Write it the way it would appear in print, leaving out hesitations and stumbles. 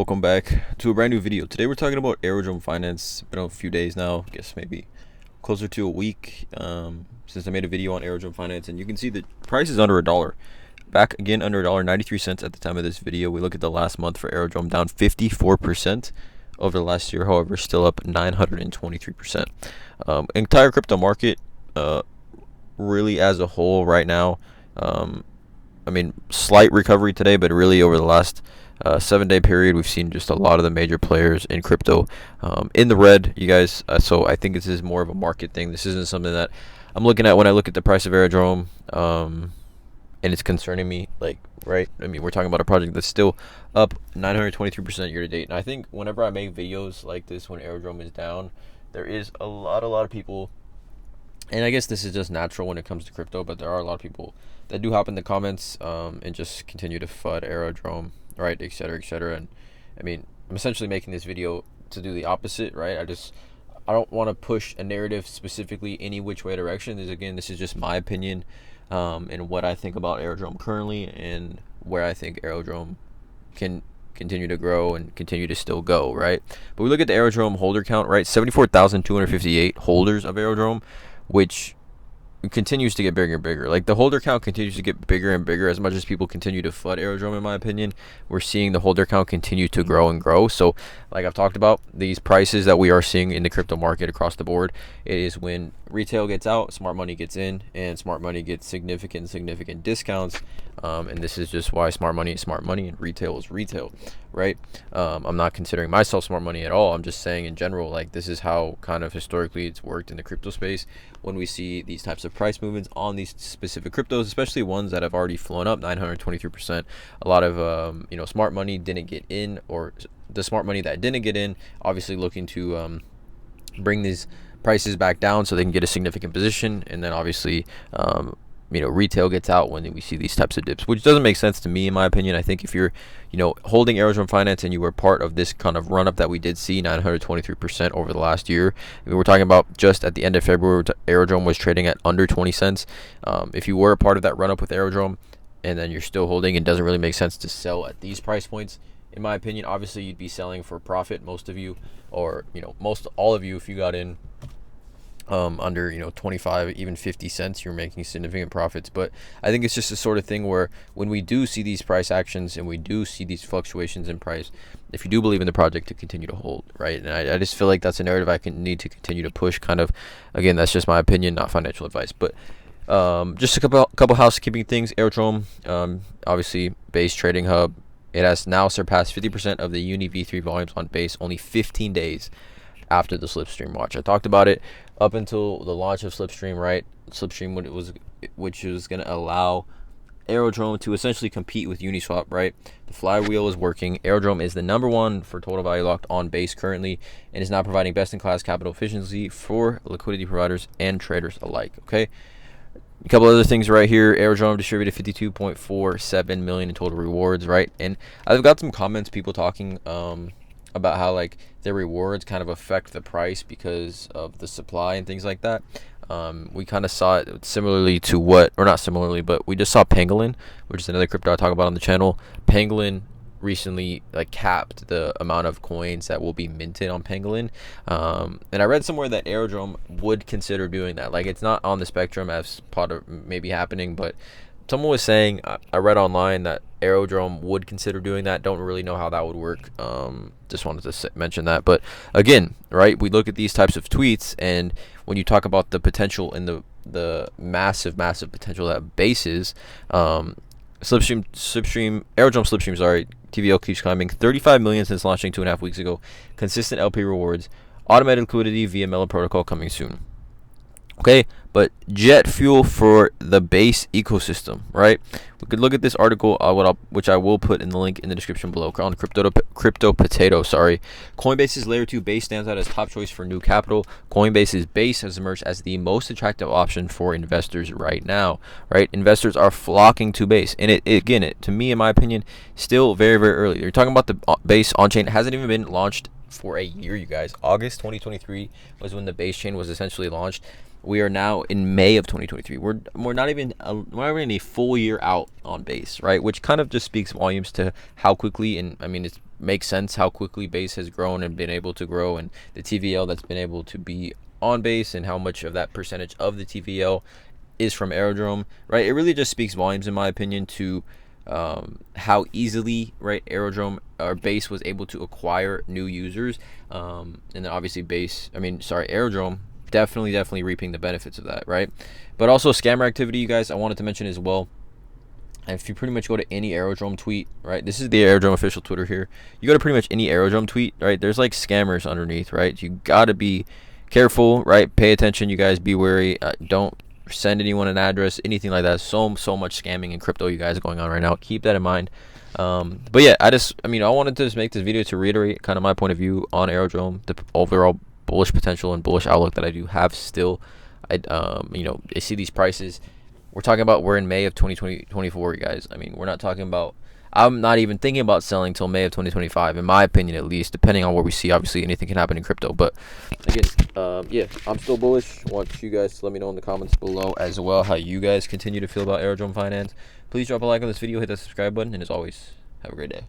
Welcome back to a brand new video. Today we're talking about Aerodrome Finance. It's been a few days now, I guess maybe closer to a week since I made a video on Aerodrome Finance, and you can see the price is under $1. Back again under $1.93 at the time of this video. We look at the last month for Aerodrome, down 54% over the last year, however still up 923%. Entire crypto market really as a whole right now, slight recovery today, but really over the last 7-day period, we've seen just a lot of the major players in crypto in the red, you guys. So I think this is more of a market thing. This isn't something that I'm looking at when I look at the price of Aerodrome, and it's concerning me, right? We're talking about a project that's still up 923% year to date. And I think whenever I make videos like this, when Aerodrome is down, there is a lot of people, and I guess this is just natural when it comes to crypto, but there are a lot of people that do hop in the comments and just continue to FUD Aerodrome, right, etc. And I'm essentially making this video to do the opposite, right? I don't want to push a narrative specifically any which way direction. This is just my opinion and what I think about Aerodrome currently, and where I think Aerodrome can continue to grow and continue to still go, right? But we look at the Aerodrome holder count, right? 74,258 holders of Aerodrome, which continues to get bigger and bigger. Like, the holder count continues to get bigger and bigger as much as people continue to FUD Aerodrome. In my opinion, we're seeing the holder count continue to grow and grow. So like I've talked about, these prices that we are seeing in the crypto market across the board, it is when retail gets out, smart money gets in, and smart money gets significant discounts. And this is just why smart money is smart money and retail is retail, right? I'm not considering myself smart money at all. I'm just saying in general, like, this is how kind of historically it's worked in the crypto space. When we see these types of price movements on these specific cryptos, especially ones that have already flown up 923%, a lot of smart money didn't get in, or the smart money that didn't get in, obviously looking to bring these prices back down so they can get a significant position. And then obviously retail gets out when we see these types of dips, which doesn't make sense to me, in my opinion. I think if you're holding Aerodrome Finance and you were part of this kind of run up that we did see, 923% over the last year, we're talking about just at the end of February, Aerodrome was trading at under 20 cents. If you were a part of that run up with Aerodrome and then you're still holding, it doesn't really make sense to sell at these price points, in my opinion. Obviously you'd be selling for profit, most of you, or all of you, if you got in under 25, even 50 cents, you're making significant profits. But I think it's just the sort of thing where when we do see these price actions and we do see these fluctuations in price, if you do believe in the project, to continue to hold, right? And I just feel like that's a narrative I need to continue to push. Kind of, again, that's just my opinion, not financial advice. But just a couple housekeeping things. Aerodrome, obviously Base trading hub, it has now surpassed 50% of the Uni V3 volumes on Base only 15 days after the Slipstream launch. I talked about it up until the launch of Slipstream, right? Slipstream, which was going to allow Aerodrome to essentially compete with Uniswap, right? The flywheel is working. Aerodrome is the #1 for total value locked on Base currently, and is now providing best-in-class capital efficiency for liquidity providers and traders alike. Okay. A couple other things right here. Aerodrome distributed 52.47 million in total rewards, right? And I've got some comments, people talking about how their rewards kind of affect the price because of the supply and things like that. We kind of saw it similarly to not similarly, but we just saw Pangolin, which is another crypto I talk about on the channel. Pangolin recently capped the amount of coins that will be minted on Pangolin, and I read somewhere that Aerodrome would consider doing that. It's not on the spectrum as part of maybe happening, but someone was saying, I read online, that Aerodrome would consider doing that. Don't really know how that would work. Just wanted to mention that. But again, right, we look at these types of tweets, and when you talk about the potential and the massive potential that Base is, Aerodrome Slipstream, sorry, TVL keeps climbing. 35 million since launching 2.5 weeks ago. Consistent LP rewards. Automated liquidity via Melo protocol coming soon. Okay, but jet fuel for the Base ecosystem, right? We could look at this article, which I will put in the link in the description below, on Crypto Potato. Coinbase's Layer 2 Base stands out as top choice for new capital. Coinbase's Base has emerged as the most attractive option for investors right now, right? Investors are flocking to Base, and it to me, in my opinion, still very, very early. You're talking about the Base on-chain. It hasn't even been launched for a year, you guys. August 2023 was when the Base chain was essentially launched. We are now in May of 2023. We're not even a full year out on Base, right? Which kind of just speaks volumes to how quickly, and it's makes sense how quickly Base has grown and been able to grow, and the TVL that's been able to be on Base, and how much of that percentage of the TVL is from Aerodrome, right? It really just speaks volumes, in my opinion, to how easily, right, Aerodrome or Base was able to acquire new users, and then obviously Aerodrome definitely reaping the benefits of that, right? But also scammer activity, you guys, I wanted to mention as well. And if you pretty much go to any Aerodrome tweet, right, this is the Aerodrome official Twitter here, you go to pretty much any Aerodrome tweet, right, there's like scammers underneath, right? You gotta be careful, right? Pay attention, you guys. Be wary. Don't send anyone an address, anything like that. So much scamming in crypto, you guys, going on right now. Keep that in mind. But yeah, I wanted to just make this video to reiterate kind of my point of view on Aerodrome, the overall bullish potential and bullish outlook that I do have still. I see these prices. We're in May of 2024, you guys. I mean, we're not talking about, I'm not even thinking about selling till May of 2025, in my opinion, at least, depending on what we see. Obviously, anything can happen in crypto. But again, yeah, I'm still bullish. I want you guys to let me know in the comments below as well how you guys continue to feel about Aerodrome Finance. Please drop a like on this video, hit that subscribe button, and as always, have a great day.